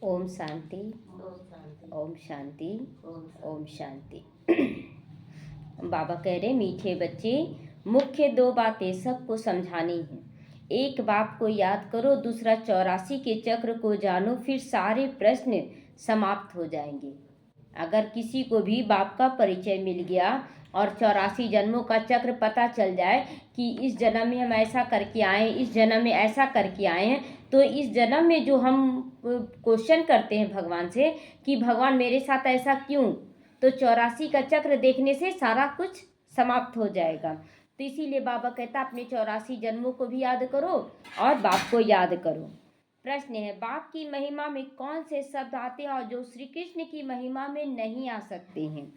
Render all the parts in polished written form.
ओम शांति। ओम शांति। ओम शांति। बाबा कह रहे मीठे बच्चे, मुख्य दो बातें सबको समझानी है। एक बाप को याद करो, दूसरा 84 के चक्र को जानो, फिर सारे प्रश्न समाप्त हो जाएंगे। अगर किसी को भी बाप का परिचय मिल गया और 84 जन्मों का चक्र पता चल जाए कि इस जन्म में हम ऐसा करके आए, इस जन्म में ऐसा करके आए हैं, तो इस जन्म में जो हम क्वेश्चन करते हैं भगवान से कि भगवान मेरे साथ ऐसा क्यों, तो 84 का चक्र देखने से सारा कुछ समाप्त हो जाएगा। तो इसीलिए बाबा कहता अपने 84 जन्मों को भी याद करो और बाप को याद करो। प्रश्न है, बाप की महिमा में कौन से शब्द आते हैं और जो श्री कृष्ण की महिमा में नहीं आ सकते हैं?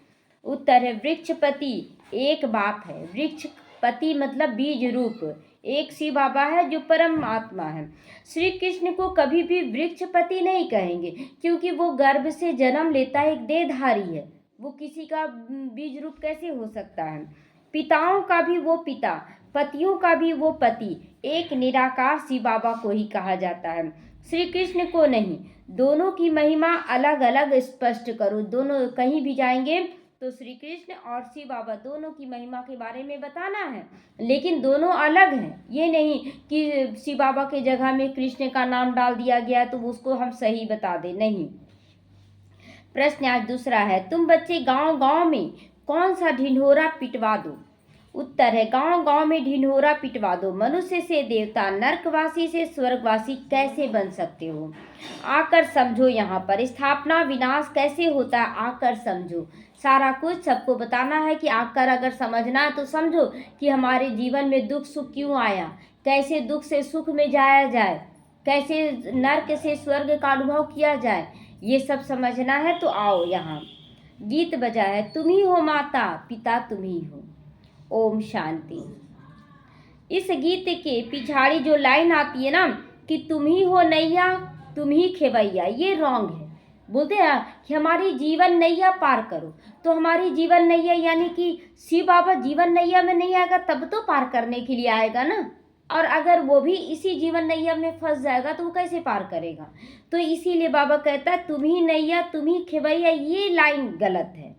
उत्तर है वृक्षपति एक बाप है। वृक्षपति मतलब बीज रूप। एक शिव बाबा है जो परम आत्मा है। श्री कृष्ण को कभी भी वृक्षपति नहीं कहेंगे, क्योंकि वो गर्भ से जन्म लेता है, एक देहधारी है। वो किसी का बीज रूप कैसे हो सकता है? पिताओं का भी वो पिता, पतियों का भी वो पति, एक निराकार शिव बाबा को ही कहा जाता है, श्री कृष्ण को नहीं। दोनों की महिमा अलग अलग स्पष्ट करो। दोनों कहीं भी जाएंगे तो श्री कृष्ण और शिव बाबा दोनों की महिमा के बारे में बताना है, लेकिन दोनों अलग हैं। ये नहीं कि शिव बाबा के जगह में कृष्ण का नाम डाल दिया गया तो उसको हम सही बता दें, नहीं। प्रश्न आज दूसरा है, तुम बच्चे गांव गांव में कौन सा ढिंढोरा पिटवा दो? उत्तर है गांव गांव में ढिंढोरा पिटवा दो। मनुष्य से देवता, नरकवासी से स्वर्गवासी कैसे बन सकते हो? आकर समझो। यहाँ पर स्थापना विनाश कैसे होता है, आकर समझो। सारा कुछ सबको बताना है कि आकर अगर समझना है तो समझो कि हमारे जीवन में दुख सुख क्यों आया, कैसे दुख से सुख में जाया जाए, कैसे नर्क से स्वर्ग का अनुभव किया जाए, ये सब समझना है। तो आओ यहाँ गीत बजा है, तुम ही हो माता पिता तुम ही हो। ओम शांति। इस गीत के पिछाड़ी जो लाइन आती है ना कि तुम ही हो नैया तुम ही खेवैया, ये रॉन्ग है। बोलते हैं कि हमारी जीवन नैया पार करो, तो हमारी जीवन नैया यानी कि शिव बाबा जीवन नैया में नहीं आएगा तब तो पार करने के लिए आएगा ना। और अगर वो भी इसी जीवन नैया में फंस जाएगा तो वो कैसे पार करेगा? तो इसीलिए बाबा कहता है तुम ही नैया तुम ही खेवैया, ये लाइन गलत है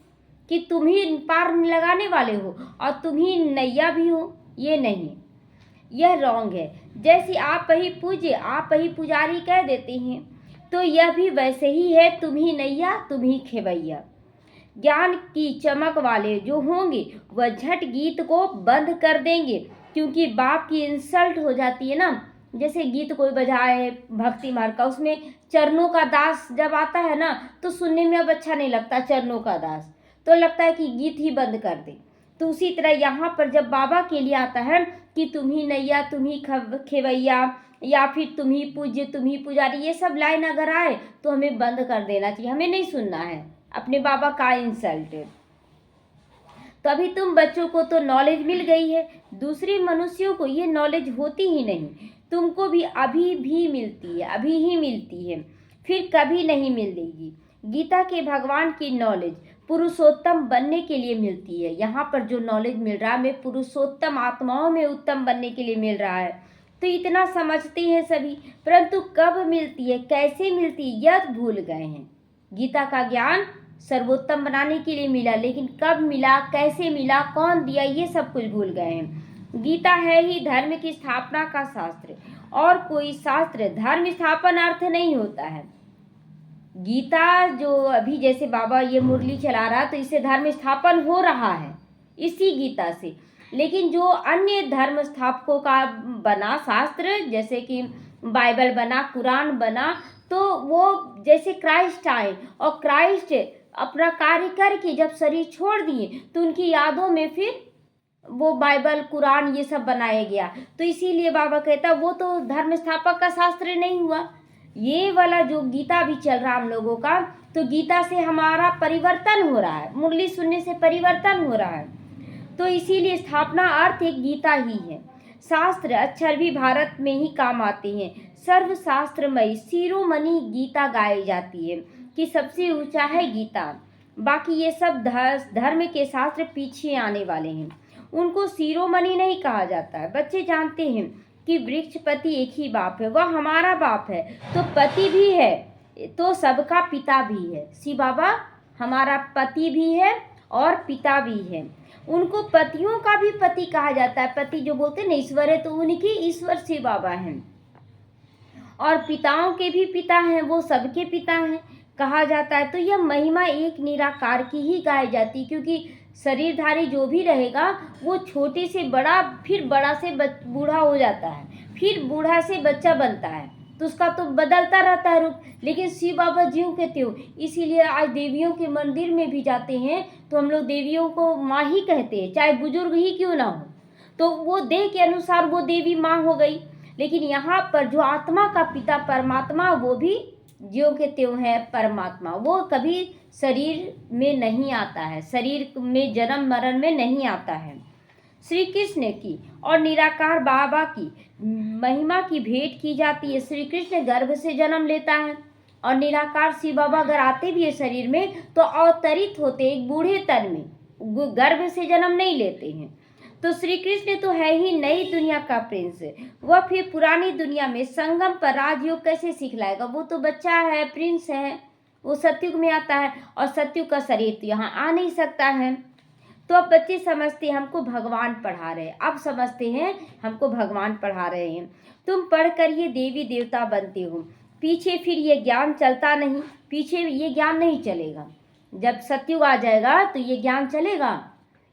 कि तुम ही पार लगाने वाले हो और तुम ही नैया भी हो, ये नहीं, यह रॉन्ग है। जैसे आप ही पूज्य आप ही पुजारी कह देते हैं तो यह भी वैसे ही है, तुम ही नैया तुम ही खेवैया। ज्ञान की चमक वाले जो होंगे वह झट गीत को बंद कर देंगे, क्योंकि बाप की इंसल्ट हो जाती है ना। जैसे गीत कोई बजाए भक्ति मार्ग का, उसमें चरणों का दास जब आता है ना तो सुनने में अब अच्छा नहीं लगता, चरणों का दास तो लगता है कि गीत ही बंद कर दे। तो उसी तरह यहाँ पर जब बाबा के लिए आता है कि तुम ही नैया तुम ही खेवैया या फिर तुम ही पूज्य तुम ही पुजारी, ये सब लाइन अगर आए तो हमें बंद कर देना चाहिए, हमें नहीं सुनना है अपने बाबा का इंसल्ट। तो अभी तुम बच्चों को तो नॉलेज मिल गई है, दूसरे मनुष्यों को ये नॉलेज होती ही नहीं। तुमको भी अभी भी मिलती है, अभी ही मिलती है, फिर कभी नहीं मिलेगी। गीता के भगवान की नॉलेज पुरुषोत्तम बनने के लिए मिलती है। यहाँ पर जो नॉलेज मिल रहा है हमें पुरुषोत्तम आत्माओं में उत्तम बनने के लिए मिल रहा है। तो इतना समझते हैं सभी, परंतु कब मिलती है, कैसे मिलती है, यह भूल गए हैं। गीता का ज्ञान सर्वोत्तम बनाने के लिए मिला, लेकिन कब मिला, कैसे मिला, कौन दिया, ये सब कुछ भूल गए हैं। गीता है ही धर्म की स्थापना का शास्त्र, और कोई शास्त्र धर्म स्थापन अर्थ नहीं होता है। गीता जो अभी जैसे बाबा ये मुरली चला रहा तो इससे धर्म स्थापन हो रहा है इसी गीता से, लेकिन जो अन्य धर्म स्थापकों का बना शास्त्र, जैसे कि बाइबल बना, कुरान बना, तो वो जैसे क्राइस्ट आए और क्राइस्ट अपना कार्य करके जब शरीर छोड़ दिए तो उनकी यादों में फिर वो बाइबल कुरान ये सब बनाया गया। तो इसीलिए बाबा कहता वो तो धर्म स्थापक का शास्त्र नहीं हुआ। ये वाला जो गीता भी चल रहा हम लोगों का, तो गीता से हमारा परिवर्तन हो रहा है, मुरली सुनने से परिवर्तन हो रहा है। तो इसीलिए स्थापना अर्थ एक गीता ही है। शास्त्र अक्षर भी भारत में ही काम आते हैं। सर्वशास्त्रमयी शिरोमणि गीता गाई जाती है कि सबसे ऊंचा है गीता। बाकी ये सब धर्म के शास्त्र पीछे आने वाले हैं, उनको शिरोमणि नहीं कहा जाता है। बच्चे जानते हैं कि वृक्षपति एक ही बाप है, वह हमारा बाप है, तो पति भी है, तो सबका पिता भी है। शिव बाबा हमारा पति भी है और पिता भी है। उनको पतियों का भी पति कहा जाता है। पति जो बोलते हैं ना ईश्वर है, तो उनकी ईश्वर शिव बाबा हैं। और पिताओं के भी पिता हैं, वो सबके पिता हैं कहा जाता है। तो यह महिमा एक निराकार की ही गाई जाती है, क्योंकि शरीरधारी जो भी रहेगा वो छोटे से बड़ा, फिर बड़ा से बूढ़ा हो जाता है, फिर बूढ़ा से बच्चा बनता है, तो उसका तो बदलता रहता है रूप। लेकिन शिव बाबा ज्यों के त्यों। इसीलिए आज देवियों के मंदिर में भी जाते हैं तो हम लोग देवियों को माँ ही कहते हैं, चाहे बुजुर्ग ही क्यों ना हो। तो वो देह के अनुसार वो देवी माँ हो गई। लेकिन यहाँ पर जो आत्मा का पिता परमात्मा, वो भी ज्यों के त्यों है परमात्मा। वो कभी शरीर में नहीं आता है, शरीर में जन्म मरण में नहीं आता है। श्री कृष्ण की और निराकार बाबा की महिमा की भेंट की जाती है। श्री कृष्ण गर्भ से जन्म लेता है और निराकार शिव बाबा अगर आते भी है शरीर में तो अवतरित होते एक बूढ़े तन में, गर्भ से जन्म नहीं लेते हैं। तो श्री कृष्ण तो है ही नई दुनिया का प्रिंस। वह फिर पुरानी दुनिया में संगम पर राजयोग कैसे सिखलाएगा? वो तो बच्चा है, प्रिंस है, वो सतयुग में आता है और सतयुग का शरीर तो यहाँ आ नहीं सकता है। तो अब बच्चे समझते हैं हमको भगवान पढ़ा रहे हैं, अब समझते हैं हमको भगवान पढ़ा रहे हैं। तुम पढ़कर ये देवी देवता बनते हो, पीछे फिर ये ज्ञान चलता नहीं, पीछे ये ज्ञान नहीं चलेगा। जब सतयुग आ जाएगा तो ये ज्ञान चलेगा,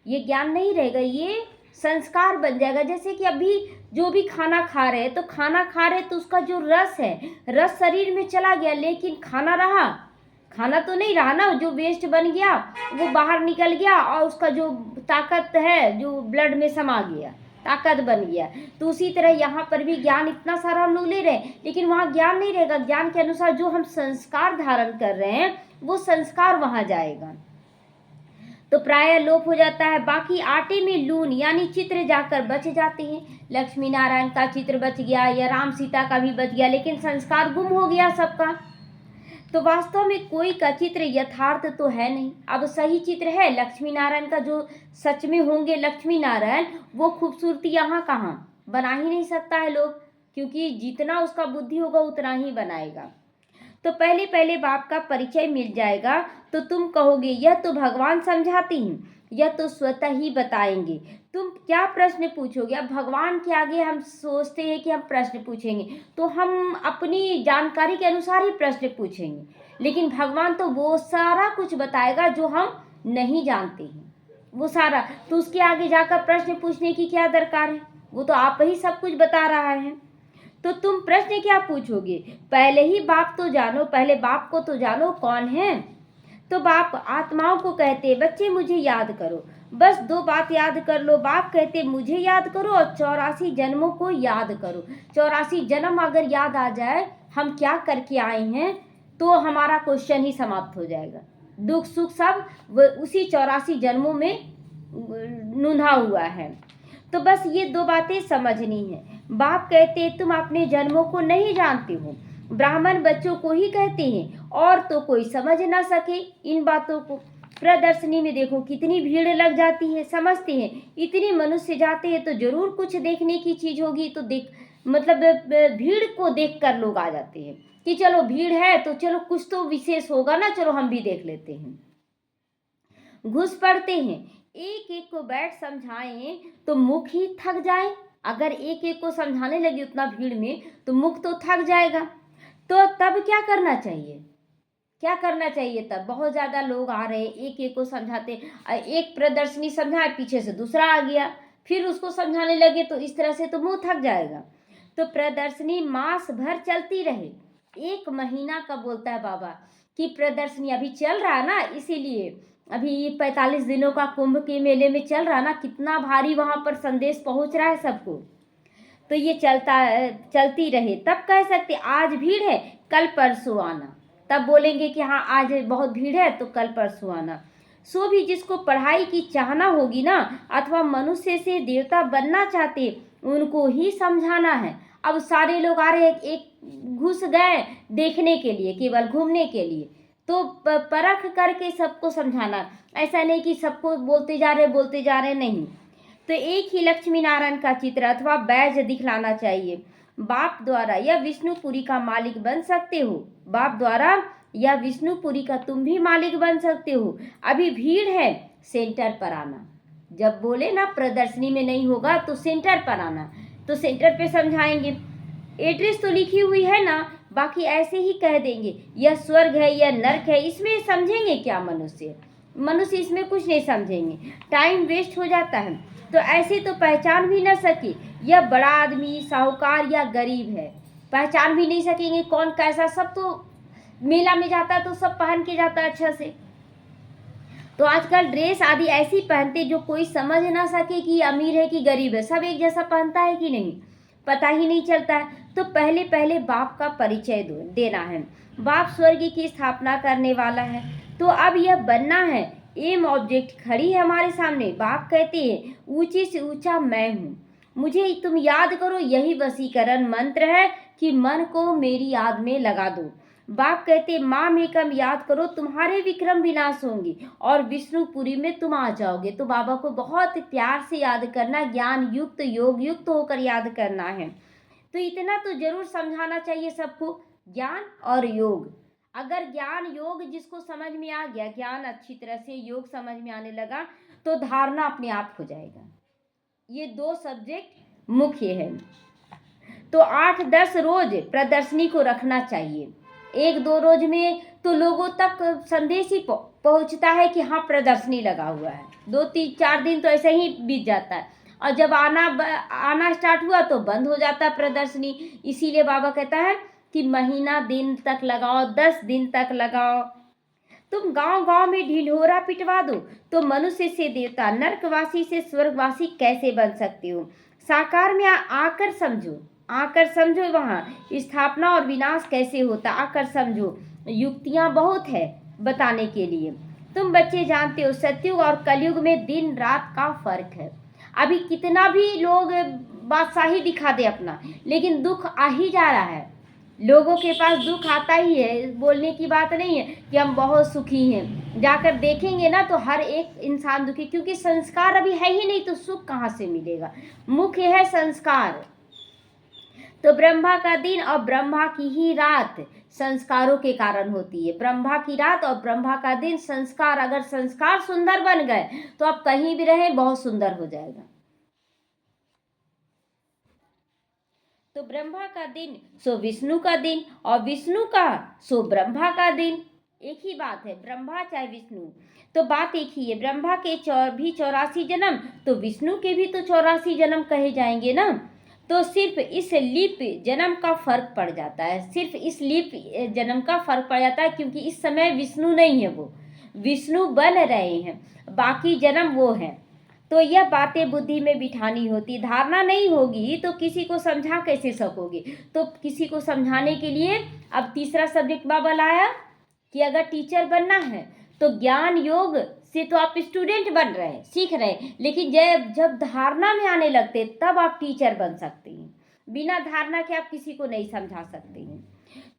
ये ज्ञान नहीं रहेगा, ये संस्कार बन जाएगा। जैसे कि अभी जो भी खाना खा रहे हैं, तो खाना खा रहे तो उसका जो रस है, रस शरीर में चला गया, लेकिन खाना रहा, खाना तो नहीं रहा ना, जो वेस्ट बन गया वो बाहर निकल गया और उसका जो ताकत है जो ब्लड में समा गया, ताकत बन गया। तो उसी तरह यहाँ पर भी ज्ञान इतना सारा हम लोग ले रहे हैं, लेकिन वहाँ ज्ञान नहीं रहेगा। ज्ञान के अनुसार जो हम संस्कार धारण कर रहे हैं वो संस्कार वहाँ जाएगा, तो प्राय लोप हो जाता है। बाकी आटे में लून यानी चित्र जाकर बच जाते हैं। लक्ष्मी नारायण का चित्र बच गया या राम सीता का भी बच गया, लेकिन संस्कार गुम हो गया सबका। तो वास्तव में कोई का चित्र यथार्थ तो है नहीं। अब सही चित्र है लक्ष्मी नारायण का, जो सच में होंगे लक्ष्मी नारायण, वो खूबसूरती यहाँ कहाँ बना ही नहीं सकता है लोग, क्योंकि जितना उसका बुद्धि होगा उतना ही बनाएगा। तो पहले पहले बाप का परिचय मिल जाएगा तो तुम कहोगे यह तो भगवान समझाती हैं, यह तो स्वतः ही बताएंगे। तुम क्या प्रश्न पूछोगे? अब भगवान के आगे हम सोचते हैं कि हम प्रश्न पूछेंगे तो हम अपनी जानकारी के अनुसार ही प्रश्न पूछेंगे, लेकिन भगवान तो वो सारा कुछ बताएगा जो हम नहीं जानते हैं, वो सारा। तो उसके आगे जाकर प्रश्न पूछने की क्या दरकार है? वो तो आप ही सब कुछ बता रहा है। तो तुम प्रश्न क्या पूछोगे? पहले ही बाप तो जानो, पहले बाप को तो जानो कौन है। तो बाप आत्माओं को कहते बच्चे मुझे याद करो, बस 2 बात याद कर लो। बाप कहते मुझे याद करो और 84 जन्मों को याद करो। 84 जन्म अगर याद आ जाए हम क्या करके आए हैं तो हमारा क्वेश्चन ही समाप्त हो जाएगा। दुख सुख सब उसी 84 जन्मों में नूंधा हुआ है। तो बस ये 2 बातें समझनी है। बाप कहते तुम अपने जन्मों को नहीं जानते हो, ब्राह्मण बच्चों को ही कहते हैं और तो कोई समझ ना सके इन बातों को। प्रदर्शनी में देखो कितनी भीड़ लग जाती है, समझते हैं इतने मनुष्य जाते हैं तो जरूर कुछ देखने की चीज होगी, तो भीड़ को देख कर लोग आ जाते हैं कि चलो भीड़ है तो चलो कुछ तो विशेष होगा ना, चलो हम भी देख लेते हैं। घुस पड़ते हैं, एक एक को बैठ समझाएं तो मुख ही थक जाए। अगर एक एक को समझाने लगे उतना भीड़ में तो मुख तो थक जाएगा। तो तब क्या करना चाहिए? क्या करना चाहिए? तब बहुत ज़्यादा लोग आ रहे हैं, एक एक को समझाते, एक प्रदर्शनी समझाए पीछे से दूसरा आ गया, फिर उसको समझाने लगे, तो इस तरह से तो मुंह थक जाएगा। तो प्रदर्शनी मास भर चलती रहे, 1 महीना का बोलता है बाबा कि प्रदर्शनी अभी चल रहा है ना, इसीलिए अभी 45 दिनों का कुंभ के मेले में चल रहा ना, कितना भारी वहाँ पर संदेश पहुँच रहा है सबको। तो ये चलती रहे, तब कह सकते आज भीड़ है कल परसों आना, तब बोलेंगे कि हाँ आज बहुत भीड़ है तो कल परसों आना। सो भी जिसको पढ़ाई की चाहना होगी ना, अथवा मनुष्य से देवता बनना चाहते, उनको ही समझाना है। अब सारे लोग आ रहे, एक घुस गए देखने के लिए, केवल घूमने के लिए, तो परख करके सबको समझाना। ऐसा नहीं कि सबको बोलते जा रहे नहीं। तो एक ही लक्ष्मी नारायण का चित्र अथवा बैज दिखलाना चाहिए बाप द्वारा या विष्णुपुरी का मालिक बन सकते हो। बाप द्वारा या विष्णुपुरी का तुम भी मालिक बन सकते हो। अभी भीड़ है, सेंटर पर आना। जब बोले ना प्रदर्शनी में नहीं होगा तो सेंटर पर आना, तो सेंटर पे समझाएंगे। एड्रेस तो लिखी हुई है ना, बाकी ऐसे ही कह देंगे यह स्वर्ग है, यह नर्क है। इसमें समझेंगे क्या मनुष्य इसमें कुछ नहीं समझेंगे, टाइम वेस्ट हो जाता है। तो ऐसे तो पहचान भी न सके यह बड़ा आदमी, साहूकार या गरीब है, पहचान भी नहीं सकेंगे कौन कैसा। सब तो मेला में जाता है तो सब पहन के जाता है अच्छा से। तो आजकल ड्रेस आदि ऐसी पहनते जो कोई समझ ना सके कि अमीर है कि गरीब है। सब एक जैसा पहनता है कि नहीं, पता ही नहीं चलता है। तो पहले पहले बाप का परिचय देना है। बाप स्वर्ग की स्थापना करने वाला है, तो अब यह बनना है। एम ऑब्जेक्ट खड़ी है हमारे सामने। बाप कहते हैं ऊंचे से ऊंचा मैं हूँ, मुझे तुम याद करो। यही वशीकरण मंत्र है कि मन को मेरी याद में लगा दो। बाप कहते माँ मेकम याद करो, तुम्हारे विक्रम विनाश होंगे और विष्णुपुरी में तुम आ जाओगे। तो बाबा को बहुत प्यार से याद करना, ज्ञान युक्त योग युक्त होकर याद करना है। तो इतना तो जरूर समझाना चाहिए सबको, ज्ञान और योग। अगर ज्ञान योग जिसको समझ में आ गया, ज्ञान अच्छी तरह से, योग समझ में आने लगा, तो धारणा अपने आप हो जाएगा। ये 2 सब्जेक्ट मुख्य है। तो 8-10 रोज प्रदर्शनी को रखना चाहिए। 1-2 रोज में तो लोगों तक संदेश ही पहुंचता है कि हाँ प्रदर्शनी लगा हुआ है। 2-3-4 दिन तो ऐसे ही बीत जाता है, और जब आना स्टार्ट हुआ तो बंद हो जाता है प्रदर्शनी। इसीलिए बाबा कहता है कि महीना दिन तक लगाओ, 10 दिन तक लगाओ। तुम गांव गांव में ढिढोरा पिटवा दो तो मनुष्य से देवता, नरकवासी से स्वर्गवासी कैसे बन सकते हो। साकार में आकर समझो वहाँ स्थापना और विनाश कैसे होता, आकर समझो। युक्तियाँ बहुत है बताने के लिए। तुम बच्चे जानते हो सतयुग और कलयुग में दिन रात का फर्क है। अभी कितना भी लोग बादशाही दिखा दे अपना, लेकिन दुख आ ही जा रहा है। लोगों के पास दुख आता ही है, बोलने की बात नहीं है कि हम बहुत सुखी हैं। जाकर देखेंगे ना तो हर एक इंसान दुखी, क्योंकि संस्कार अभी है ही नहीं, तो सुख कहाँ से मिलेगा। मुख्य है संस्कार। तो ब्रह्मा का दिन और ब्रह्मा की ही रात संस्कारों के कारण होती है। ब्रह्मा की रात और ब्रह्मा का दिन संस्कार, अगर संस्कार सुंदर बन गए तो आप कहीं भी रहें बहुत सुंदर हो जाएगा। तो ब्रह्मा का दिन सो विष्णु का दिन, और विष्णु का सो ब्रह्मा का दिन। एक ही बात है, ब्रह्मा चाहे विष्णु, तो बात एक ही है। ब्रह्मा के भी 84 जन्म, तो विष्णु के भी तो 84 जन्म कहे जाएंगे ना। तो सिर्फ इस लीप जन्म का फर्क पड़ जाता है, सिर्फ इस लीप जन्म का फर्क पड़ जाता है, क्योंकि इस समय विष्णु नहीं है, वो विष्णु बन रहे हैं, बाकी जन्म वो है। तो यह बातें बुद्धि में बिठानी होती। धारणा नहीं होगी तो किसी को समझा कैसे सकोगे। तो किसी को समझाने के लिए अब तीसरा सब्जेक्ट बाबा लाया कि अगर टीचर बनना है तो ज्ञान योग से तो आप स्टूडेंट बन रहे हैं, सीख रहे हैं, लेकिन जब धारणा में आने लगते तब आप टीचर बन सकते हैं। बिना धारणा के आप किसी को नहीं समझा सकते हैं।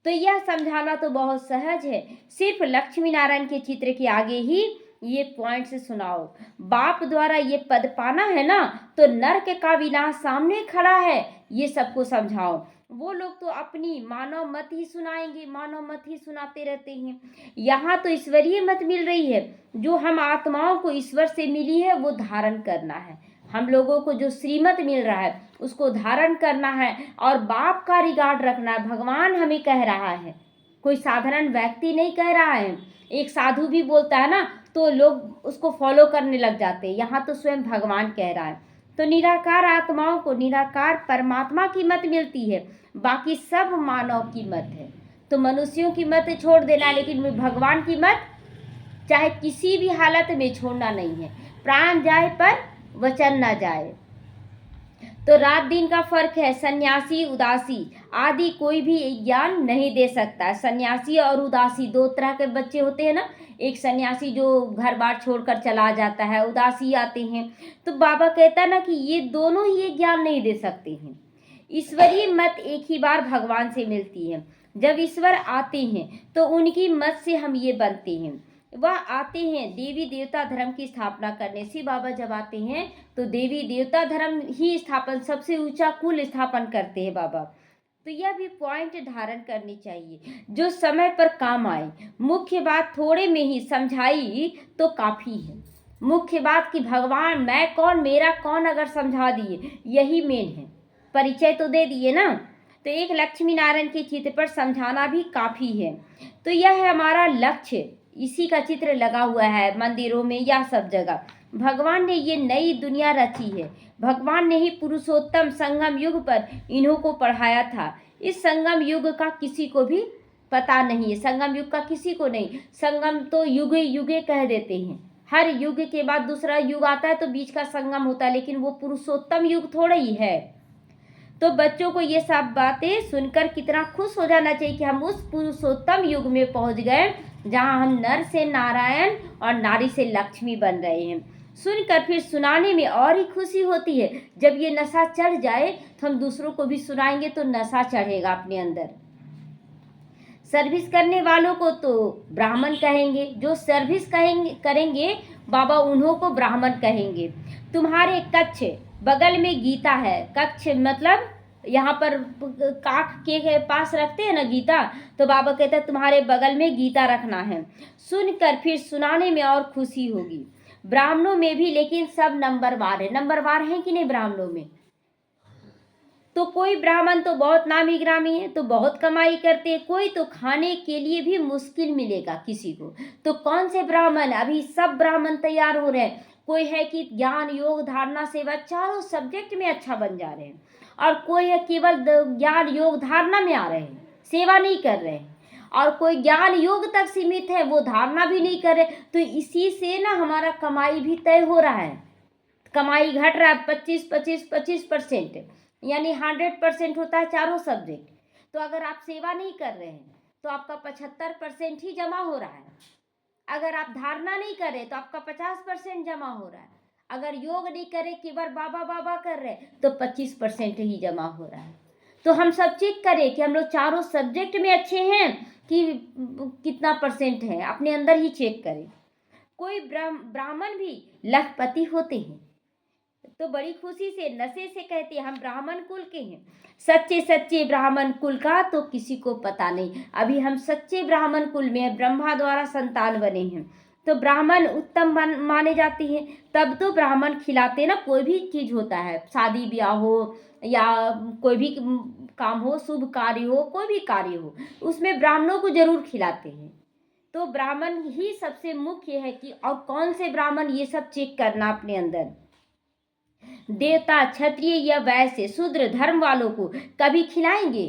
तो यह समझाना तो बहुत सहज है, सिर्फ लक्ष्मी नारायण के चित्र के आगे ही ये पॉइंट से सुनाओ। बाप द्वारा ये पद पाना है ना, तो नर्क का विनाश सामने खड़ा है, ये सबको समझाओ। वो लोग तो अपनी मानव मत ही सुनाएंगे, मानव मत ही सुनाते रहते हैं। यहाँ तो ईश्वरीय मत मिल रही है, जो हम आत्माओं को ईश्वर से मिली है वो धारण करना है। हम लोगों को जो श्रीमत मिल रहा है उसको धारण करना है, और बाप का रिगार्ड रखना है। भगवान हमें कह रहा है, कोई साधारण व्यक्ति नहीं कह रहा है। एक साधु भी बोलता है ना तो लोग उसको फॉलो करने लग जाते हैं, यहाँ तो स्वयं भगवान कह रहा है। तो निराकार आत्माओं को निराकार परमात्मा की मत मिलती है, बाकी सब मानव की मत है। तो मनुष्यों की मत छोड़ देना, लेकिन भगवान की मत चाहे किसी भी हालत में छोड़ना नहीं है। प्राण जाए पर वचन न जाए। तो रात दिन का फर्क है। सन्यासी उदासी आदि कोई भी ज्ञान नहीं दे सकता है। सन्यासी और उदासी 2 तरह के बच्चे होते हैं ना। एक सन्यासी जो घर बार छोड़कर चला जाता है, उदासी आते हैं। तो बाबा कहता है ना कि ये दोनों ही ज्ञान नहीं दे सकते हैं। ईश्वरीय मत एक ही बार भगवान से मिलती है। जब ईश्वर आते हैं तो उनकी मत से हम ये बनते हैं। वह आते हैं देवी देवता धर्म की स्थापना करने। शिव बाबा जब आते हैं तो देवी देवता धर्म ही स्थापन, सबसे ऊंचा कुल स्थापन करते हैं बाबा। तो यह भी पॉइंट धारण करनी चाहिए जो समय पर काम आए। मुख्य बात थोड़े में ही समझाई तो काफ़ी है। मुख्य बात कि भगवान मैं कौन, मेरा कौन, अगर समझा दिए यही मेन है। परिचय तो दे दिए ना, तो एक लक्ष्मी नारायण के चित्र पर समझाना भी काफ़ी है। तो यह है हमारा लक्ष्य। इसी का चित्र लगा हुआ है मंदिरों में या सब जगह। भगवान ने ये नई दुनिया रची है। भगवान ने ही पुरुषोत्तम संगम युग पर इन्हों को पढ़ाया था। इस संगम युग का किसी को भी पता नहीं है, संगम युग का किसी को नहीं। संगम तो युगे युगे कह देते हैं, हर युग के बाद दूसरा युग आता है तो बीच का संगम होता है, लेकिन वो पुरुषोत्तम युग थोड़ा ही है। तो बच्चों को ये सब बातें सुनकर कितना खुश हो जाना चाहिए कि हम उस पुरुषोत्तम युग में पहुंच गए जहां हम नर से नारायण और नारी से लक्ष्मी बन रहे हैं। सुनकर फिर सुनाने में और ही खुशी होती है। जब ये नशा चढ़ जाए तो हम दूसरों को भी सुनाएंगे तो नशा चढ़ेगा अपने अंदर। सर्विस करने वालों को तो ब्राह्मण कहेंगे, जो सर्विस करेंगे बाबा उन्हों को ब्राह्मण कहेंगे। तुम्हारे कक्ष बगल में गीता है। कक्ष मतलब यहाँ पर काख के पास रखते हैं ना गीता, तो बाबा कहते हैं तुम्हारे बगल में गीता रखना है। सुनकर फिर सुनाने में और खुशी होगी। ब्राह्मणों में भी लेकिन सब नंबरवार है। नंबरवार हैं कि नहीं ब्राह्मणों में? तो कोई ब्राह्मण तो बहुत नामी ग्रामी है, तो बहुत कमाई करते हैं, कोई तो खाने के लिए भी मुश्किल मिलेगा किसी को। तो कौन से ब्राह्मण? अभी सब ब्राह्मण तैयार हो रहे हैं। कोई है कि ज्ञान योग धारणा सेवा चारों सब्जेक्ट में अच्छा बन जा रहे हैं, और कोई है केवल ज्ञान योग धारणा में आ रहे हैं, सेवा नहीं कर रहे हैं, और कोई ज्ञान योग तक सीमित है, वो धारणा भी नहीं कर रहे। तो इसी से ना हमारा कमाई भी तय हो रहा है। कमाई घट रहा है 25-25-25%, यानी 100% होता है चारों सब्जेक्ट। तो अगर आप सेवा नहीं कर रहे हैं तो आपका 75% ही जमा हो रहा है। अगर आप धारणा नहीं कर रहे तो आपका 50% जमा हो रहा है। अगर योग नहीं करे केवल बाबा बाबा कर रहे तो 25% ही जमा हो रहा है। तो हम सब चेक करें कि हम लोग चारों सब्जेक्ट में अच्छे हैं कि कितना परसेंट है, अपने अंदर ही चेक करें। कोई ब्राह्मण भी लखपति होते हैं तो बड़ी खुशी से नशे से कहते हैं हम ब्राह्मण कुल के हैं। सच्चे सच्चे ब्राह्मण कुल का तो किसी को पता नहीं। अभी हम सच्चे ब्राह्मण कुल में हैं, ब्रह्मा द्वारा संतान बने हैं, तो ब्राह्मण उत्तम माने जाते हैं। तब तो ब्राह्मण खिलाते ना, कोई भी चीज़ होता है, शादी ब्याह हो या कोई भी काम हो, शुभ कार्य हो, कोई भी कार्य हो, उसमें ब्राह्मणों को जरूर खिलाते हैं। तो ब्राह्मण ही सबसे मुख्य है कि और कौन से ब्राह्मण, ये सब चेक करना अपने अंदर। देवता क्षत्रिय या वैश्य शूद्र धर्म वालों को कभी खिलाएंगे?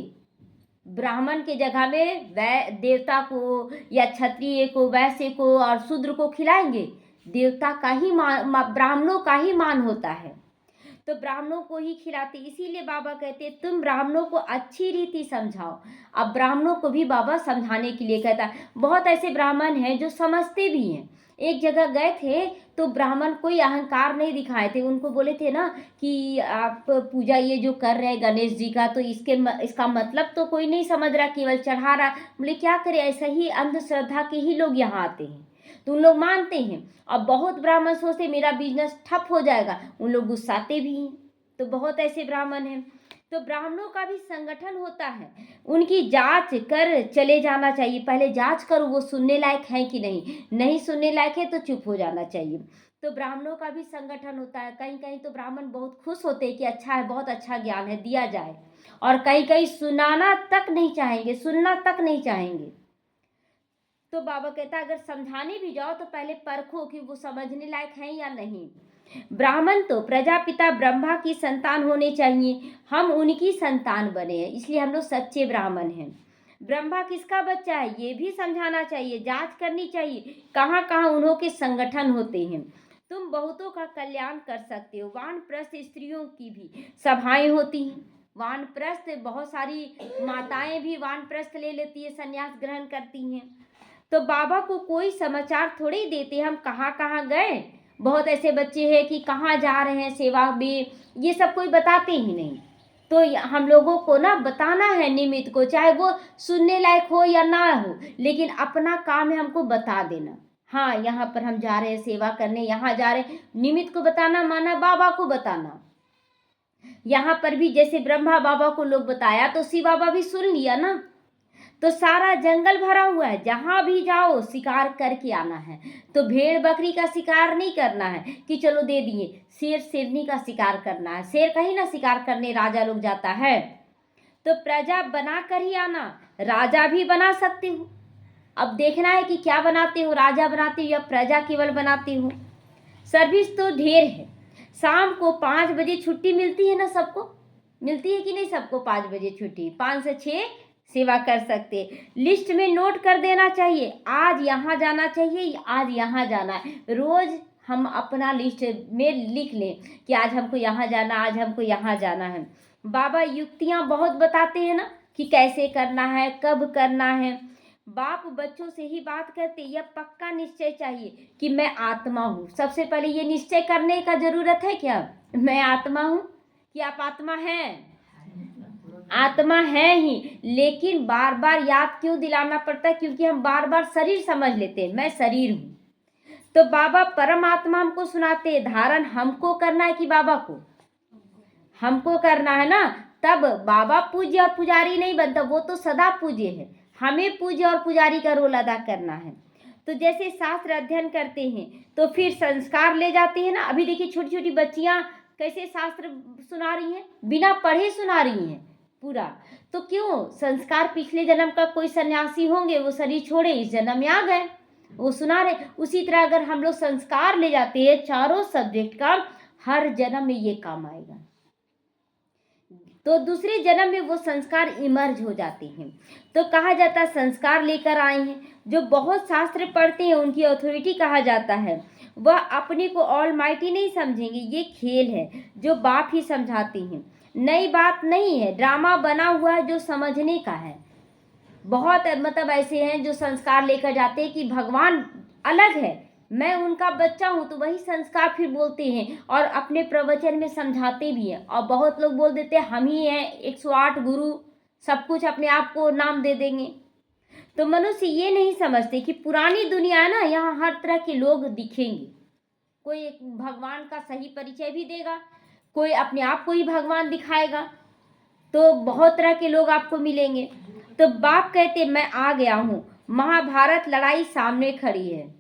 ब्राह्मण के जगह में देवता को या क्षत्रिय को, वैश्य को और शूद्र को खिलाएंगे? देवता का ही ब्राह्मणों का ही मान होता है, तो ब्राह्मणों को ही खिलाते। इसीलिए बाबा कहते तुम ब्राह्मणों को अच्छी रीति समझाओ। अब ब्राह्मणों को भी बाबा समझाने के लिए कहता है। बहुत ऐसे ब्राह्मण हैं जो समझते भी हैं। एक जगह गए थे तो ब्राह्मण कोई अहंकार नहीं दिखाए थे, उनको बोले थे ना कि आप पूजा ये जो कर रहे हैं गणेश जी का, तो इसका मतलब तो कोई नहीं समझ रहा, केवल चढ़ा रहा। बोले क्या करें, ऐसा ही अंधश्रद्धा के ही लोग यहाँ आते हैं, तो उन लोग मानते हैं। अब बहुत ब्राह्मण सोचते मेरा बिजनेस ठप हो जाएगा, उन लोग गुस्साते भी हैं। तो बहुत ऐसे ब्राह्मण हैं। तो ब्राह्मणों का भी संगठन होता है, उनकी जांच कर चले जाना चाहिए। पहले जांच करो वो सुनने लायक है कि नहीं, नहीं सुनने लायक है तो चुप हो जाना चाहिए। तो ब्राह्मणों का भी संगठन होता है। कहीं कहीं तो ब्राह्मण बहुत खुश होते हैं कि अच्छा है, बहुत अच्छा ज्ञान है, दिया जाए, और कहीं कहीं सुनाना तक नहीं चाहेंगे, सुनना तक नहीं चाहेंगे। तो बाबा कहता है अगर समझाने भी जाओ तो पहले परखो कि वो समझने लायक हैं या नहीं। ब्राह्मण तो प्रजापिता ब्रह्मा की संतान होने चाहिए, हम उनकी संतान बने हैं, इसलिए हम लोग सच्चे ब्राह्मण हैं। ब्रह्मा किसका बच्चा है ये भी समझाना चाहिए, जांच करनी चाहिए कहाँ कहाँ उन्हों के संगठन होते हैं। तुम बहुतों का कल्याण कर सकते हो। वानप्रस्थ स्त्रियों की भी सभाएं होती हैं। वानप्रस्थ बहुत सारी माताएं भी वानप्रस्थ ले लेती है, संन्यास ग्रहण करती हैं। तो बाबा को कोई समाचार थोड़े ही देते हम कहाँ कहाँ गए। बहुत ऐसे बच्चे हैं कि कहाँ जा रहे हैं सेवा में, ये सब कोई बताते ही नहीं। तो हम लोगों को ना बताना है निमित्त को, चाहे वो सुनने लायक हो या ना हो, लेकिन अपना काम है हमको बता देना। हाँ यहाँ पर हम जा रहे हैं सेवा करने, यहाँ जा रहे हैं, निमित्त को बताना माना बाबा को बताना। यहाँ पर भी जैसे ब्रह्मा बाबा को लोग बताया तो शिव बाबा भी सुन लिया ना। तो सारा जंगल भरा हुआ है, जहाँ भी जाओ शिकार करके आना है। तो भेड़ बकरी का शिकार नहीं करना है कि चलो दे दिए, शेर शेरनी का शिकार करना है। शेर का ही ना शिकार करने राजा लोग जाता है। तो प्रजा बना कर ही आना, राजा भी बना सकते हो। अब देखना है कि क्या बनाते हो, राजा बनाते हो या प्रजा केवल बनाते हो। सर्विस तो ढेर है। शाम को 5 बजे छुट्टी मिलती है ना सबको, मिलती है कि नहीं सबको 5 बजे छुट्टी, 5 से 6 सेवा कर सकते। लिस्ट में नोट कर देना चाहिए, आज यहाँ जाना चाहिए, आज यहाँ जाना है। रोज हम अपना लिस्ट में लिख लें कि आज हमको यहाँ जाना, आज हमको यहाँ जाना है। बाबा युक्तियाँ बहुत बताते हैं ना कि कैसे करना है, कब करना है। बाप बच्चों से ही बात करते, यह पक्का निश्चय चाहिए कि मैं आत्मा हूँ। सबसे पहले ये निश्चय करने का जरूरत है क्या, मैं आत्मा हूँ, कि आप आत्मा हैं? आत्मा है ही, लेकिन बार बार याद क्यों दिलाना पड़ता है? क्योंकि हम बार बार शरीर समझ लेते हैं, मैं शरीर हूँ। तो बाबा परमात्मा हमको सुनाते हैं, धारण हमको करना है कि बाबा को? हमको करना है ना। तब बाबा पूज्य और पुजारी नहीं बनता, वो तो सदा पूज्य है। हमें पूज्य और पुजारी का रोल अदा करना है। तो जैसे शास्त्र अध्ययन करते हैं तो फिर संस्कार ले जाते हैं ना। अभी देखिए छोटी छोटी बच्चियां कैसे शास्त्र सुना रही हैं, बिना पढ़े सुना रही हैं पूरा। तो क्यों? संस्कार पिछले जन्म का कोई सन्यासी होंगे, वो शरीर छोड़े, इस जन्म में आ गए, वो सुना रहे। उसी तरह अगर हम लोग संस्कार ले जाते हैं चारों सब्जेक्ट का, हर जन्म में ये काम आएगा। तो दूसरे जन्म में वो संस्कार इमर्ज हो जाते हैं। तो कहा जाता है संस्कार लेकर आए हैं। जो बहुत शास्त्र पढ़ते हैं उनकी अथॉरिटी कहा जाता है। वह अपने को ऑलमाइटी नहीं समझेंगे, ये खेल है जो बाप ही समझाते हैं। नई बात नहीं है, ड्रामा बना हुआ है जो समझने का है। बहुत मतलब ऐसे हैं जो संस्कार लेकर जाते हैं कि भगवान अलग है, मैं उनका बच्चा हूँ, तो वही संस्कार फिर बोलते हैं और अपने प्रवचन में समझाते भी हैं। और बहुत लोग बोल देते हैं हम ही हैं 108 गुरु, सब कुछ अपने आप को नाम दे देंगे। तो मनुष्य ये नहीं समझते कि पुरानी दुनिया है ना, यहाँ हर तरह के लोग दिखेंगे। कोई भगवान का सही परिचय भी देगा, कोई अपने आप को ही भगवान दिखाएगा। तो बहुत तरह के लोग आपको मिलेंगे। तो बाप कहते मैं आ गया हूँ, महाभारत लड़ाई सामने खड़ी है,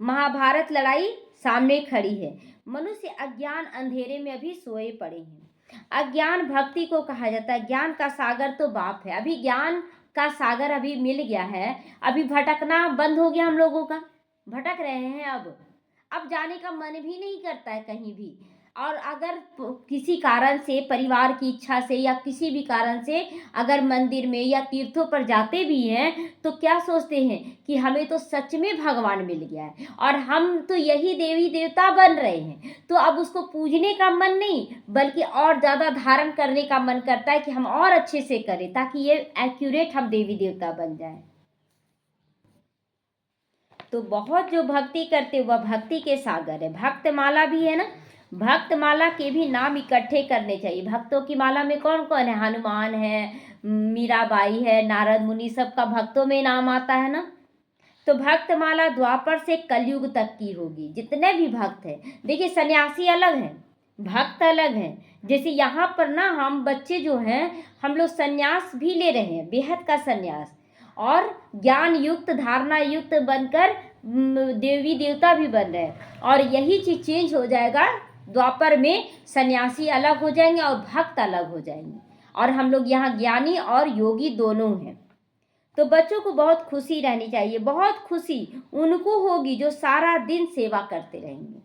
महाभारत लड़ाई सामने खड़ी है। मनुष्य अज्ञान अंधेरे में अभी सोए पड़े हैं। अज्ञान भक्ति को कहा जाता है। ज्ञान का सागर तो बाप है। अभी ज्ञान का सागर अभी मिल गया है, अभी भटकना बंद हो गया हम लोगों का, भटक रहे हैं। अब जाने का मन भी नहीं करता है कहीं भी। और अगर किसी कारण से, परिवार की इच्छा से या किसी भी कारण से अगर मंदिर में या तीर्थों पर जाते भी हैं तो क्या सोचते हैं कि हमें तो सच में भगवान मिल गया है और हम तो यही देवी देवता बन रहे हैं। तो अब उसको पूजने का मन नहीं, बल्कि और ज़्यादा धारण करने का मन करता है कि हम और अच्छे से करें ताकि ये एक्यूरेट हम देवी देवता बन जाएं। तो बहुत जो भक्ति करते वह भक्ति के सागर है। भक्त माला भी है ना, भक्त माला के भी नाम इकट्ठे करने चाहिए। भक्तों की माला में कौन कौन है? हनुमान है, मीराबाई है, नारद मुनि, सबका भक्तों में नाम आता है ना। तो भक्त माला द्वापर से कलयुग तक की होगी, जितने भी भक्त हैं। देखिए सन्यासी अलग हैं, भक्त अलग हैं। जैसे यहाँ पर ना हम बच्चे जो हैं, हम लोग सन्यास भी ले रहे हैं, बेहद का सन्यास, और ज्ञान युक्त धारणा युक्त बनकर देवी देवता भी बन रहे हैं। और यही चीज चेंज हो जाएगा द्वापर में, सन्यासी अलग हो जाएंगे और भक्त अलग हो जाएंगे। और हम लोग यहाँ ज्ञानी और योगी दोनों हैं। तो बच्चों को बहुत खुशी रहनी चाहिए। बहुत खुशी उनको होगी जो सारा दिन सेवा करते रहेंगे,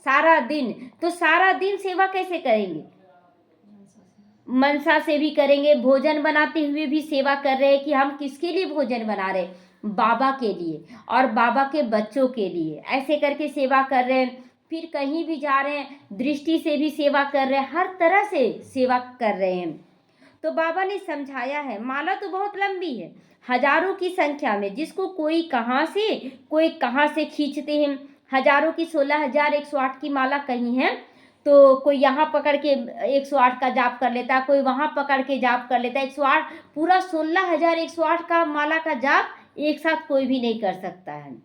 सारा दिन। तो सारा दिन सेवा कैसे करेंगे? मनसा से भी करेंगे, भोजन बनाते हुए भी सेवा कर रहे हैं कि हम किसके लिए भोजन बना रहे हैं? बाबा के लिए और बाबा के बच्चों के लिए। ऐसे करके सेवा कर रहे हैं। फिर कहीं भी जा रहे हैं, दृष्टि से भी सेवा कर रहे हैं, हर तरह से सेवा कर रहे हैं। तो बाबा ने समझाया है। माला तो बहुत लंबी है, हजारों की संख्या में, जिसको कोई कहाँ से खींचते हैं। हजारों की 16,108 की माला कहीं है, तो कोई यहाँ पकड़ के 108 का जाप कर लेता है, कोई वहाँ पकड़ के जाप कर लेता है। 108 पूरा 16,108 का माला का जाप एक साथ कोई भी नहीं कर सकता है।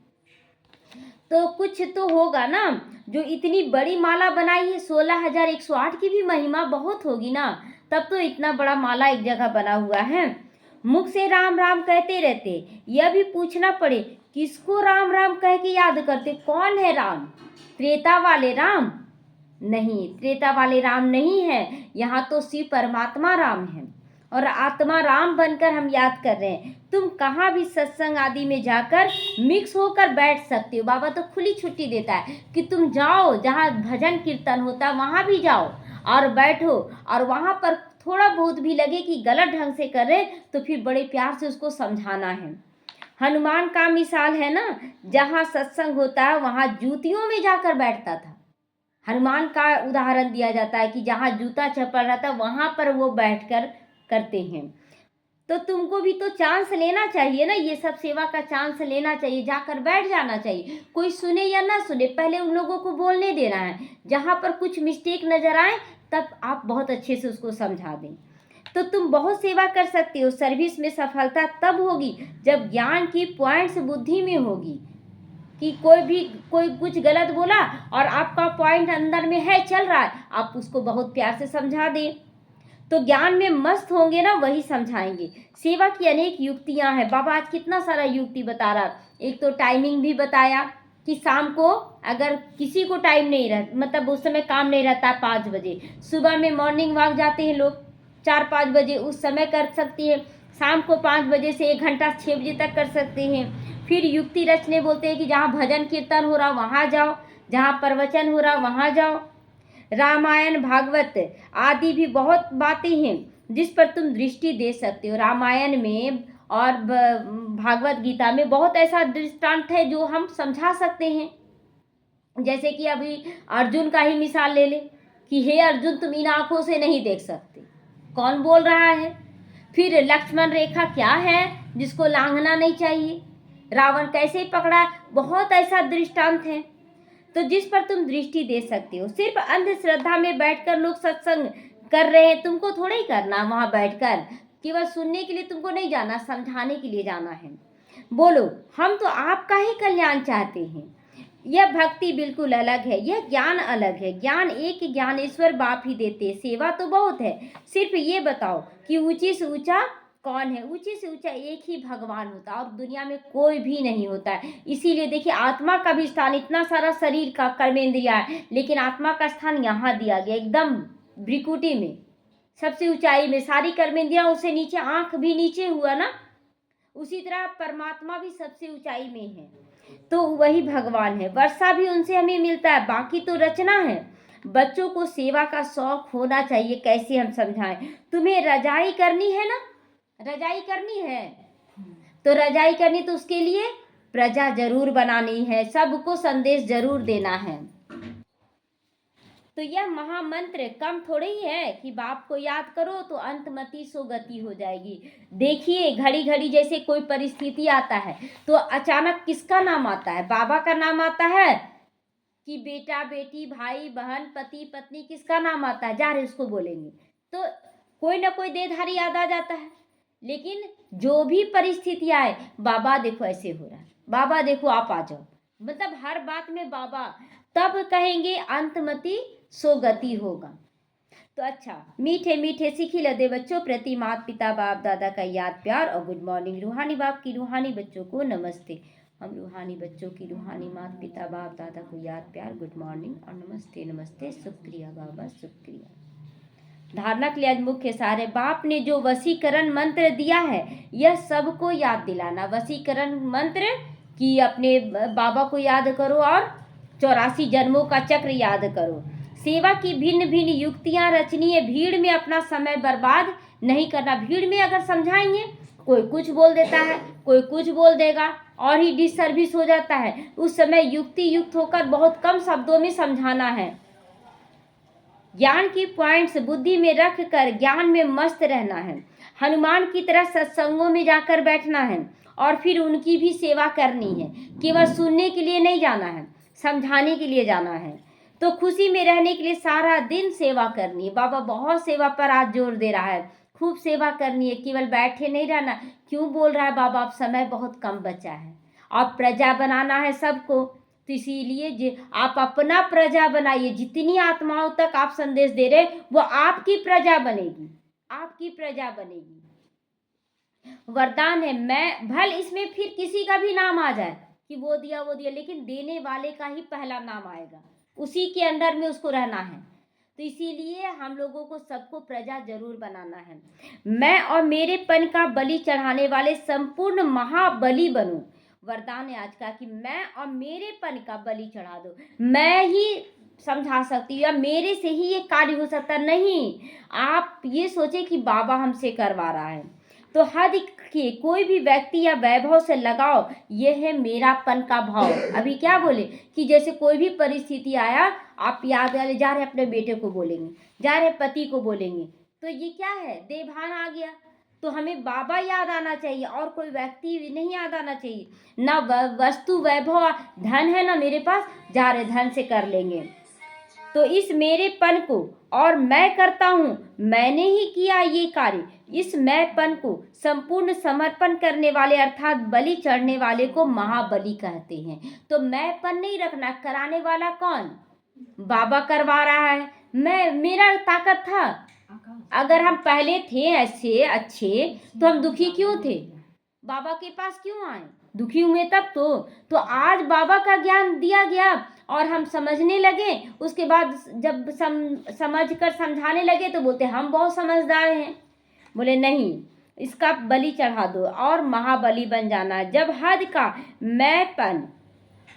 तो कुछ तो होगा ना। जो इतनी बड़ी माला बनाई है 16,108 की भी महिमा बहुत होगी ना, तब तो इतना बड़ा माला एक जगह बना हुआ है। मुख से राम राम कहते रहते, यह भी पूछना पड़े किसको राम राम कह के याद करते, कौन है राम? त्रेता वाले राम नहीं, त्रेता वाले राम नहीं है, यहाँ तो शिव परमात्मा राम है और आत्मा राम बनकर हम याद कर रहे हैं। तुम कहाँ भी सत्संग आदि में जाकर मिक्स होकर बैठ सकते हो। बाबा तो खुली छुट्टी देता है कि तुम जाओ, जहाँ भजन कीर्तन होता है वहाँ भी जाओ और बैठो, और वहाँ पर थोड़ा बहुत भी लगे कि गलत ढंग से कर रहे तो फिर बड़े प्यार से उसको समझाना है। हनुमान का मिसाल है ना, जहाँ सत्संग होता है वहाँ जूतियों में जाकर बैठता था। हनुमान का उदाहरण दिया जाता है कि जहाँ जूता चप्पल रहता है वहाँ पर वो बैठकर करते हैं। तो तुमको भी तो चांस लेना चाहिए ना, ये सब सेवा का चांस लेना चाहिए, जाकर बैठ जाना चाहिए। कोई सुने या ना सुने, पहले उन लोगों को बोलने देना है। जहाँ पर कुछ मिस्टेक नजर आए तब आप बहुत अच्छे से उसको समझा दें। तो तुम बहुत सेवा कर सकते हो। सर्विस में सफलता तब होगी जब ज्ञान की पॉइंट्स बुद्धि में होगी, कि कोई कुछ गलत बोला और आपका पॉइंट अंदर में है, चल रहा है, आप उसको बहुत प्यार से समझा दें। तो ज्ञान में मस्त होंगे ना, वही समझाएंगे। सेवा की अनेक युक्तियां हैं। बाबा आज कितना सारा युक्ति बता रहा। एक तो टाइमिंग भी बताया कि शाम को अगर किसी को टाइम नहीं रह, मतलब उस समय काम नहीं रहता 5 बजे, सुबह में मॉर्निंग वॉक जाते हैं लोग 4-5 बजे, उस समय कर सकती है। शाम को 5 बजे से 1 घंटा 6 बजे तक कर सकते हैं। फिर युक्ति रचने बोलते हैं कि जहाँ भजन कीर्तन हो रहा वहाँ जाओ, जहाँ प्रवचन हो रहा वहाँ जाओ। रामायण भागवत आदि भी बहुत बातें हैं जिस पर तुम दृष्टि दे सकते हो। रामायण में और भागवत गीता में बहुत ऐसा दृष्टांत है जो हम समझा सकते हैं। जैसे कि अभी अर्जुन का ही मिसाल ले ले कि हे अर्जुन, तुम इन आंखों से नहीं देख सकते, कौन बोल रहा है? फिर लक्ष्मण रेखा क्या है जिसको लांघना नहीं चाहिए, रावण कैसे पकड़ा, बहुत ऐसा दृष्टांत है। तो जिस पर तुम दृष्टि दे सकते हो। सिर्फ अंधश्रद्धा में बैठकर लोग सत्संग कर रहे हैं, तुमको थोड़ा ही करना वहां बैठकर, केवल सुनने के लिए तुमको नहीं जाना, समझाने के लिए जाना है। बोलो, हम तो आपका ही कल्याण चाहते हैं। यह भक्ति बिल्कुल अलग है, यह ज्ञान अलग है। ज्ञान एक ज्ञानेश्वर बाप ही देते, सेवा तो बहुत है। सिर्फ ये बताओ कि ऊंची से ऊंचा कौन है? ऊंचे से ऊंचा एक ही भगवान होता है और दुनिया में कोई भी नहीं होता है। इसीलिए देखिए, आत्मा का भी स्थान, इतना सारा शरीर का कर्मेंद्रिया है, लेकिन आत्मा का स्थान यहाँ दिया गया एकदम भ्रिकुटी में, सबसे ऊंचाई में। सारी कर्मेंद्रिया उससे नीचे, आंख भी नीचे हुआ ना, उसी तरह परमात्मा भी सबसे ऊंचाई में है। तो वही भगवान है। वर्षा भी उनसे हमें मिलता है, बाकी तो रचना है। बच्चों को सेवा का शौक होना चाहिए। कैसे हम समझाएं? तुम्हें रजाई करनी है ना, रजाई करनी है, तो रजाई करनी, तो उसके लिए प्रजा जरूर बनानी है, सबको संदेश जरूर देना है। तो यह महामंत्र कम थोड़े ही है कि बाप को याद करो तो अंतमति सो गति हो जाएगी। देखिए, घड़ी घड़ी जैसे कोई परिस्थिति आता है तो अचानक किसका नाम आता है? बाबा का नाम आता है कि बेटा बेटी भाई बहन पति पत्नी, किसका नाम आता है? जा रहे उसको बोलेंगे तो कोई ना कोई देहधारी याद आ जाता है। लेकिन जो भी परिस्थिति आए, बाबा देखो ऐसे हो रहा है, बाबा देखो आप आ जाओ, मतलब हर बात में बाबा, तब कहेंगे अंतमति सो गति होगा। तो अच्छा, मीठे मीठे सीखी लदे बच्चों प्रति माता पिता बाप दादा का याद प्यार और गुड मॉर्निंग। रूहानी बाप की रूहानी बच्चों को नमस्ते। हम रूहानी बच्चों की रूहानी माता पिता बाप दादा को याद प्यार, गुड मॉर्निंग और नमस्ते नमस्ते, शुक्रिया बाबा शुक्रिया। धारणा के लिए आज मुख्य सार है, बाप ने जो वशीकरण मंत्र दिया है यह सबको याद दिलाना। वशीकरण मंत्र कि अपने बाबा को याद करो और 84 जन्मों का चक्र याद करो। सेवा की भिन्न भिन्न युक्तियां रचनी है। भीड़ में अपना समय बर्बाद नहीं करना। भीड़ में अगर समझाएंगे, कोई कुछ बोल देता है, कोई कुछ बोल देगा और ही डिसर्विस हो जाता है। उस समय युक्ति युक्त होकर बहुत कम शब्दों में समझाना है। ज्ञान की पॉइंट्स बुद्धि में रख कर ज्ञान में मस्त रहना है। हनुमान की तरह सत्संगों में जाकर बैठना है और फिर उनकी भी सेवा करनी है। केवल सुनने के लिए नहीं जाना है, समझाने के लिए जाना है। तो खुशी में रहने के लिए सारा दिन सेवा करनी है। बाबा बहुत सेवा पर आज जोर दे रहा है, खूब सेवा करनी है, केवल बैठे नहीं रहना। क्यों बोल रहा है बाबा? अब समय बहुत कम बचा है और प्रजा बनाना है सबको, तो इसीलिए आप अपना प्रजा बनाइए। जितनी आत्माओं तक आप संदेश दे रहे वो आपकी प्रजा बनेगी, आपकी प्रजा बनेगी। वरदान है, मैं भल इसमें फिर किसी का भी नाम आ जाए कि वो दिया, लेकिन देने वाले का ही पहला नाम आएगा, उसी के अंडर में उसको रहना है। तो इसीलिए हम लोगों को सबको प्रजा जरूर बनाना है। मैं और मेरेपन का बलि चढ़ाने वाले संपूर्ण महाबली बनूं। वरदान है आज का कि मैं और मेरेपन का बलि चढ़ा दो। मैं ही समझा सकती हूँ या मेरे से ही ये कार्य हो सकता नहीं। आप ये सोचे कि बाबा हमसे करवा रहा है, तो हद के कोई भी व्यक्ति या वैभव से लगाओ, यह है मेरापन का भाव। अभी क्या बोले कि जैसे कोई भी परिस्थिति आया, आप याद जा रहे अपने बेटे को बोलेंगे, जा रहे पति को बोलेंगे, तो ये क्या है, देवभान आ गया। तो हमें बाबा याद आना चाहिए और कोई व्यक्ति नहीं याद आना चाहिए। ना वस्तु वैभव धन है ना मेरे पास, जा रहे धन से कर लेंगे। तो इस मेरेपन को और मैं करता हूँ, मैंने ही किया ये कार्य, इस मैंपन को संपूर्ण समर्पण करने वाले अर्थात बलि चढ़ने वाले को महाबली कहते हैं। तो मैंपन नहीं रखना, कराने वाला कौन, बाबा करवा रहा है। मेरा ताकत था, अगर हम पहले थे ऐसे अच्छे तो हम दुखी क्यों थे, बाबा के पास क्यों आए, दुखी हुए तब तो आज बाबा का ज्ञान दिया गया और हम समझने लगे। उसके बाद जब समझ कर समझाने लगे तो बोलते हम बहुत समझदार हैं। बोले नहीं, इसका बलि चढ़ा दो और महाबली बन जाना। जब हद का मैंपन,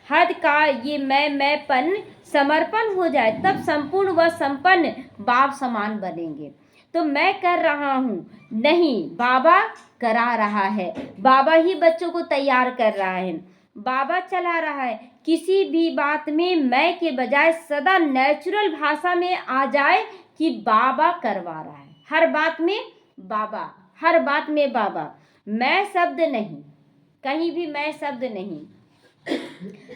हद का ये मैंपन समर्पण हो जाए, तब संपूर्ण व संपन्न बाप समान बनेंगे। तो मैं कर रहा हूँ नहीं, बाबा करा रहा है। बाबा ही बच्चों को तैयार कर रहा है, बाबा चला रहा है। किसी भी बात में मैं के बजाय सदा नेचुरल भाषा में आ जाए कि बाबा करवा रहा है। हर बात में बाबा, हर बात में बाबा, मैं शब्द नहीं, कहीं भी मैं शब्द नहीं।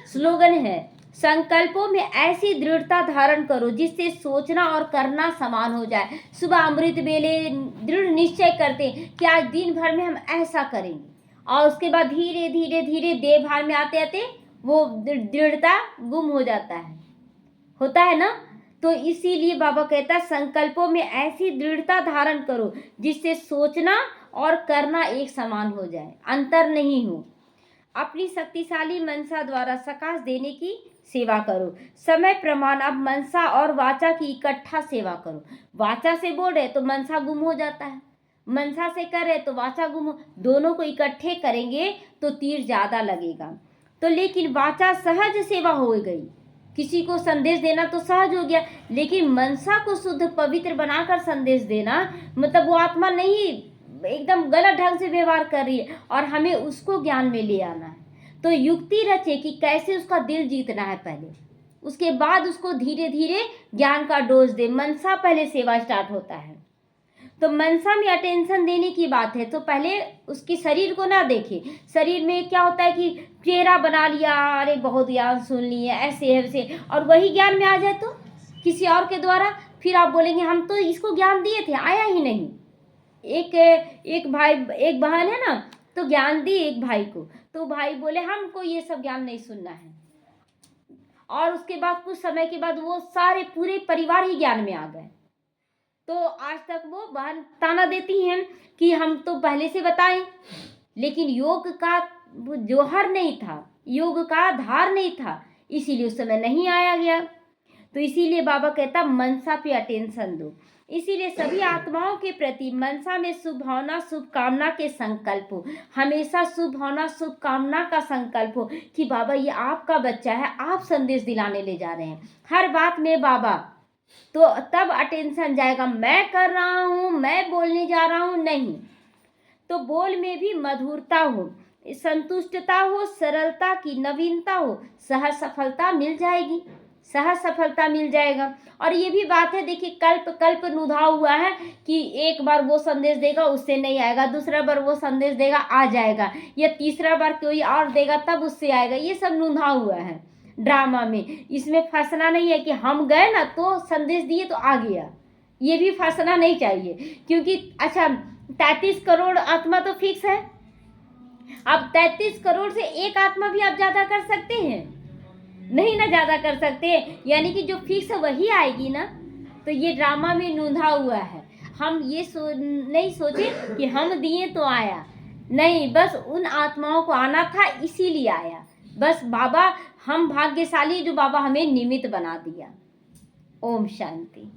स्लोगन है, संकल्पों में ऐसी दृढ़ता धारण करो जिससे सोचना और करना समान हो जाए। सुबह अमृत वेले दृढ़ निश्चय करते कि आज दिन भर में हम ऐसा करेंगे, और उसके बाद धीरे धीरे धीरे देवभान में आते आते वो दृढ़ता गुम हो जाता है, होता है ना। तो इसीलिए बाबा कहता है संकल्पों में ऐसी दृढ़ता धारण करो जिससे सोचना और करना एक समान हो जाए, अंतर नहीं हो। अपनी शक्तिशाली मनसा द्वारा सकाश देने की सेवा करो। समय प्रमाण अब मनसा और वाचा की इकट्ठा सेवा करो। वाचा से बोल रहे तो मनसा गुम हो जाता है, मनसा से कर रहे तो वाचा गुम हो, दोनों को इकट्ठे करेंगे तो तीर ज्यादा लगेगा। तो लेकिन वाचा सहज सेवा हो गई, किसी को संदेश देना तो सहज हो गया, लेकिन मनसा को शुद्ध पवित्र बनाकर संदेश देना मतलब वो आत्मा नहीं एकदम गलत ढंग से व्यवहार कर रही है और हमें उसको ज्ञान में ले आना है। तो युक्ति रचे कि कैसे उसका दिल जीतना है पहले, उसके बाद उसको धीरे धीरे ज्ञान का डोज दे। मनसा पहले सेवा स्टार्ट होता है। तो मनसा में अटेंशन देने की बात है तो पहले उसकी शरीर को ना देखे। शरीर में क्या होता है कि चेहरा बना लिया, अरे बहुत ज्ञान सुन लिए ऐसे वैसे, और वही ज्ञान में आ जाए तो किसी और के द्वारा, फिर आप बोलेंगे हम तो इसको ज्ञान दिए थे, आया ही नहीं। एक भाई एक बहन है ना, तो ज्ञान दी एक भाई को, तो भाई बोले हमको ये सब ज्ञान नहीं सुनना है, और उसके बाद कुछ समय के बाद वो सारे पूरे परिवार ही ज्ञान में आ गए। तो आज तक वो बहन ताना देती हैं कि हम तो पहले से बताएं, लेकिन योग का जोहर नहीं था, योग का धार नहीं था, इसीलिए उस समय नहीं आया गया। तो इसीलिए बाबा कहता मनसा पे अटेंशन दो। इसीलिए सभी आत्माओं के प्रति मनसा में शुभ भावना शुभकामना के संकल्प हो, हमेशा शुभ भावना शुभकामना का संकल्प हो कि बाबा ये आपका बच्चा है, आप संदेश दिलाने ले जा रहे हैं, हर बात में बाबा। तो तब अटेंशन जाएगा, मैं कर रहा हूँ, मैं बोलने जा रहा हूँ नहीं। तो बोल में भी मधुरता हो, संतुष्टता हो, सरलता की नवीनता हो, सहज सफलता मिल जाएगी, सहज सफलता मिल जाएगा। और ये भी बात है, देखिए कल्प कल्प नुधा हुआ है कि एक बार वो संदेश देगा उससे नहीं आएगा, दूसरा बार वो संदेश देगा आ जाएगा, या तीसरा बार कोई और देगा तब उससे आएगा। ये सब नुधा हुआ है ड्रामा में। इसमें फंसना नहीं है कि हम गए ना तो संदेश दिए तो आ गया, ये भी फंसना नहीं चाहिए। क्योंकि अच्छा 33 करोड़ आत्मा तो फिक्स है, अब 33 करोड़ से एक आत्मा भी आप ज़्यादा कर सकते हैं नहीं ना ज़्यादा कर सकते, यानी कि जो फिक्स वही आएगी ना। तो ये ड्रामा में नूंधा हुआ है। हम ये नहीं सोचे कि हम दिए तो आया, नहीं, बस उन आत्माओं को आना था इसीलिए आया। बस बाबा, हम भाग्यशाली जो बाबा हमें निमित्त बना दिया। ओम शांति।